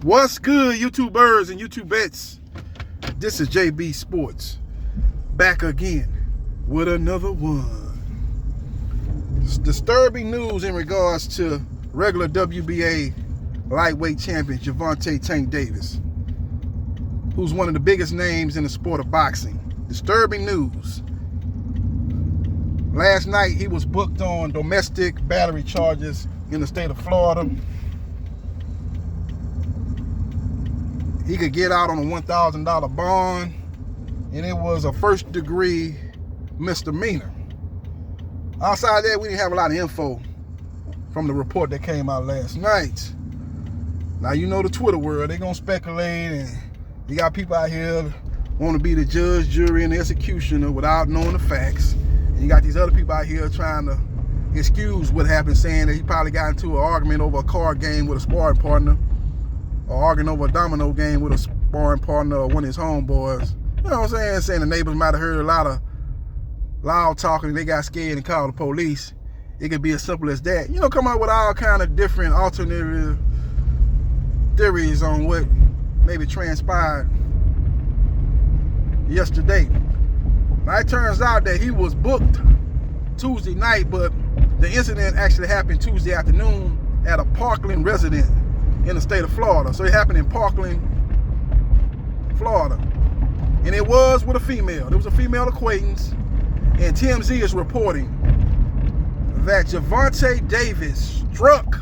What's good, YouTubers and YouTubettes? This is JBsports, back again with another one. Disturbing news in regards to regular WBA lightweight champion Gervonta Tank Davis, who's one of the biggest names in the sport of boxing. Disturbing news. Last night he was booked on domestic battery charges in the state of Florida. He could get out on a $1,000 bond, and it was a first-degree misdemeanor. Outside that, we didn't have a lot of info from the report that came out last night. Now, you know the Twitter world, they're going to speculate, and you got people out here want to be the judge, jury, and the executioner without knowing the facts. And you got these other people out here trying to excuse what happened, saying that he probably got into an argument over a card game with a sparring partner, or arguing over a domino game with a sparring partner or one of his homeboys. You know what I'm saying? Saying the neighbors might have heard a lot of loud talking and they got scared and called the police. It could be as simple as that. You know, come up with all kind of different alternative theories on what maybe transpired yesterday. Now, it turns out that he was booked Tuesday night, but the incident actually happened Tuesday afternoon at a Parkland residence in the state of Florida. So it happened in Parkland, Florida. And it was with a female. There was a female acquaintance. And TMZ is reporting that Gervonta Davis struck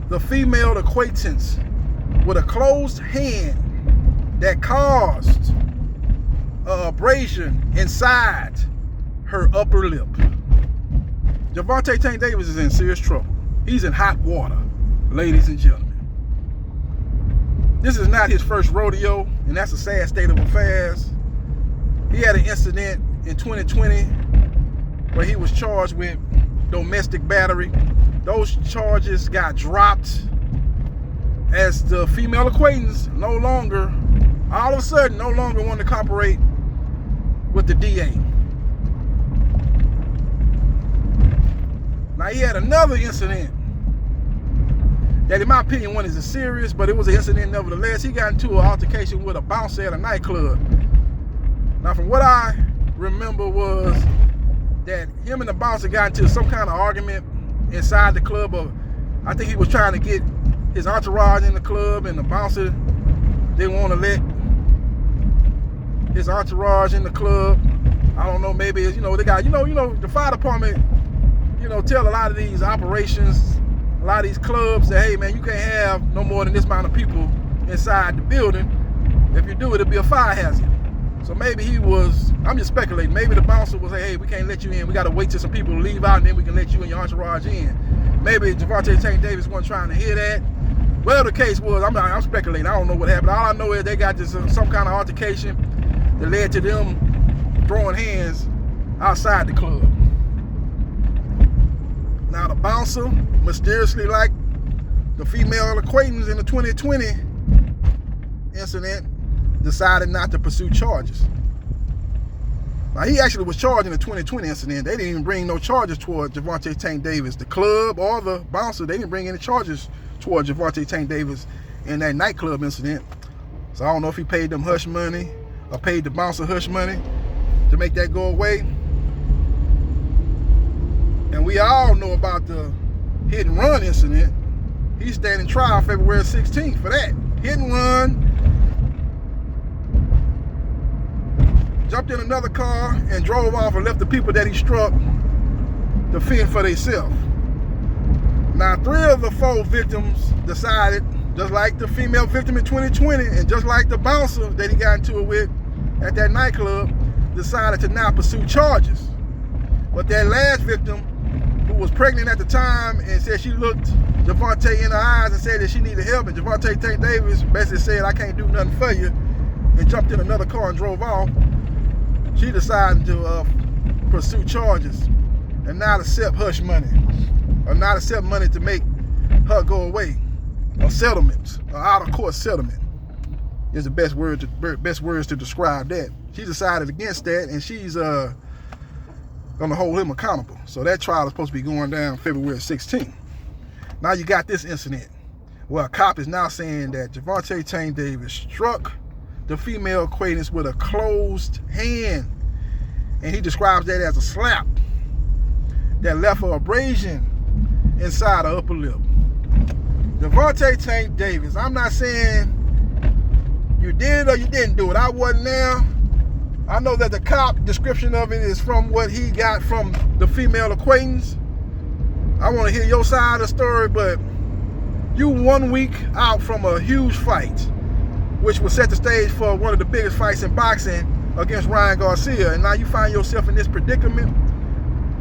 the female acquaintance with a closed hand that caused an abrasion inside her upper lip. Gervonta Tank Davis is in serious trouble. He's in hot water, ladies and gentlemen. This is not his first rodeo, and that's a sad state of affairs. He had an incident in 2020 where he was charged with domestic battery. Those charges got dropped as the female acquaintance all of a sudden no longer wanted to cooperate with the DA. Now, he had another incident that, in my opinion, one is serious, but it was an incident nevertheless. He got into an altercation with a bouncer at a nightclub. Now, from what I remember was that him and the bouncer got into some kind of argument inside the club. I think he was trying to get his entourage in the club, and the bouncer didn't want to let his entourage in the club. I don't know, maybe, they got, the fire department, tell a lot of these operations, a lot of these clubs that, hey, man, you can't have no more than this amount of people inside the building. If you do, it'll be a fire hazard. So maybe I'm just speculating, maybe the bouncer was like, hey, we can't let you in. We got to wait till some people leave out, and then we can let you and your entourage in. Maybe Gervonta Tank Davis wasn't trying to hear that. Whatever the case was, I'm speculating. I don't know what happened. All I know is they got this some kind of altercation that led to them throwing hands outside the club. Now, the bouncer, mysteriously, like the female acquaintance in the 2020 incident, decided not to pursue charges. Now, he actually was charged in the 2020 incident. They didn't even bring no charges toward Gervonta Tank Davis. The club or the bouncer, they didn't bring any charges toward Gervonta Tank Davis in that nightclub incident. So I don't know if he paid them hush money or paid the bouncer hush money to make that go away. And we all know about the hit and run incident. He's standing trial February 16th for that. Hit and run. Jumped in another car and drove off and left the people that he struck to fend for themselves. Now, 3 of the 4 victims decided, just like the female victim in 2020 and just like the bouncer that he got into it with at that nightclub, decided to not pursue charges. But that last victim, who was pregnant at the time and said she looked Gervonta in her eyes and said that she needed help, and Gervonta Tank Davis basically said, I can't do nothing for you, and jumped in another car and drove off, she decided to pursue charges and not accept hush money, or not accept money to make her go away, or settlements, or out-of-court settlement is the best words to describe that. She decided against that, and she's gonna hold him accountable. So that trial is supposed to be going down February 16th. Now you got this incident Well, a cop is now saying that Javante Tank Davis struck the female acquaintance with a closed hand, and he describes that as a slap that left an abrasion inside her upper lip. Javante Tank Davis, I'm not saying you did or you didn't do it. I wasn't there. I know that the cop description of it is from what he got from the female acquaintance. I want to hear your side of the story, but you 1 week out from a huge fight, which will set the stage for one of the biggest fights in boxing against Ryan Garcia, and now you find yourself in this predicament.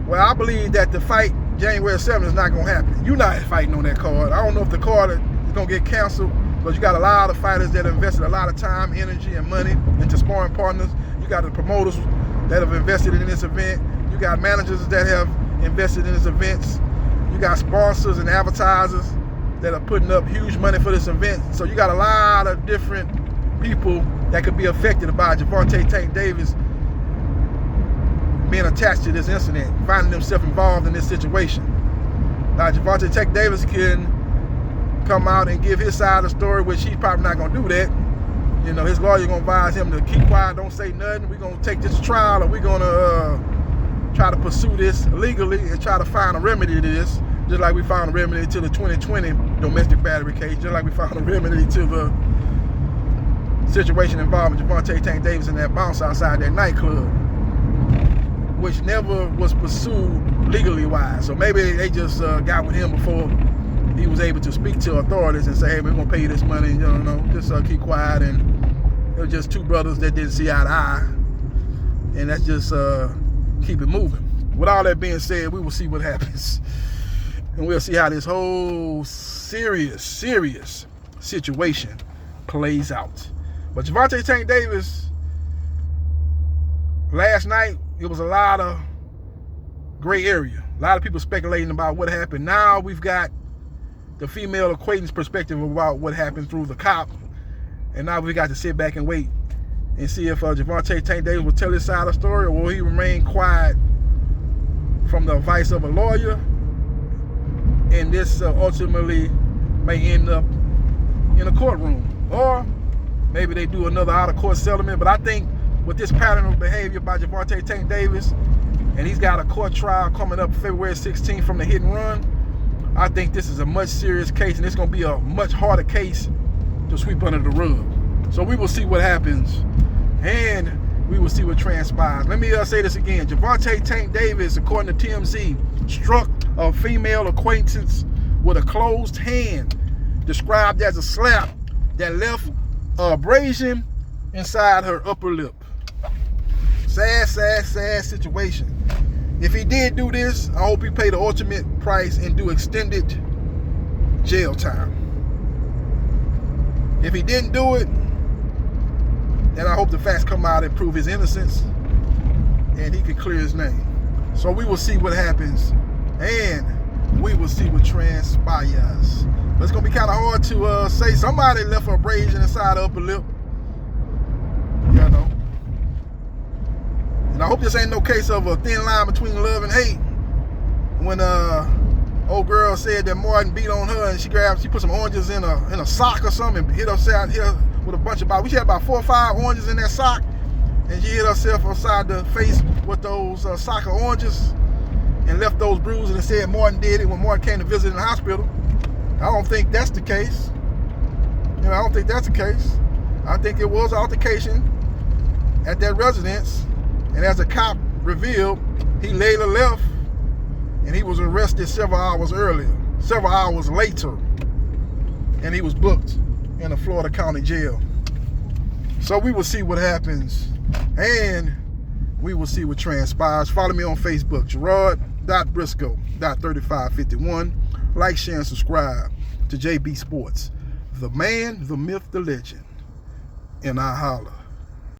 Well, I believe that the fight January 7th is not going to happen. You're not fighting on that card. I don't know if the card is going to get canceled, but you got a lot of fighters that have invested a lot of time, energy, and money into sparring partners. You got the promoters that have invested in this event. You got managers that have invested in this events. You got sponsors and advertisers that are putting up huge money for this event. So you got a lot of different people that could be affected by Javante Tank Davis being attached to this incident, finding themselves involved in this situation. Now, Javante Tank Davis can come out and give his side of the story, which he's probably not going to do that. You know, his lawyer going to advise him to keep quiet, don't say nothing. We're going to take this to trial, and we're going to try to pursue this legally and try to find a remedy to this, just like we found a remedy to the 2020 domestic battery case, just like we found a remedy to the situation involving Javante Tank Davis and that bounce outside that nightclub, which never was pursued legally wise. So maybe they just got with him before he was able to speak to authorities and say, hey, we're going to pay you this money, you know, just keep quiet. And it was just two brothers that didn't see eye to eye. And that's just keep it moving. With all that being said, we will see what happens. And we'll see how this whole serious situation plays out. But Javante Tank Davis, last night, it was a lot of gray area. A lot of people speculating about what happened. Now we've got the female acquaintance perspective about what happened through the cop. And now we got to sit back and wait and see if Javante Tank Davis will tell his side of the story, or will he remain quiet from the advice of a lawyer. And this ultimately may end up in a courtroom. Or maybe they do another out-of-court settlement. But I think with this pattern of behavior by Javante Tank Davis, and he's got a court trial coming up February 16th from the hit and run, I think this is a much serious case, and it's going to be a much harder case to sweep under the rug. So we will see what happens, and we will see what transpires. Let me say this again. Javante Tank Davis, according to TMZ, struck a female acquaintance with a closed hand, described as a slap that left an abrasion inside her upper lip. Sad situation. If he did do this, I hope he paid the ultimate price and do extended jail time. If he didn't do it, then I hope the facts come out and prove his innocence and he can clear his name. So we will see what happens, and we will see what transpires. But it's going to be kind of hard to say somebody left an abrasion inside the upper lip. You know. And I hope this ain't no case of a thin line between love and hate. When old girl said that Martin beat on her, and she put some oranges in a sock or something and hit her with a bunch of bottles. She had about 4 or 5 oranges in that sock, and she hit herself upside the face with those sock of oranges and left those bruises and said Martin did it when Martin came to visit in the hospital. I don't think that's the case. You know, I don't think that's the case. I think it was an altercation at that residence, and as a cop revealed, he later left and he was arrested several hours later, and he was booked in a Florida County jail. So we will see what happens, and we will see what transpires. Follow me on Facebook, Gerard.Briscoe.3551. Like, share, and subscribe to JB Sports. The man, the myth, the legend. And I holla.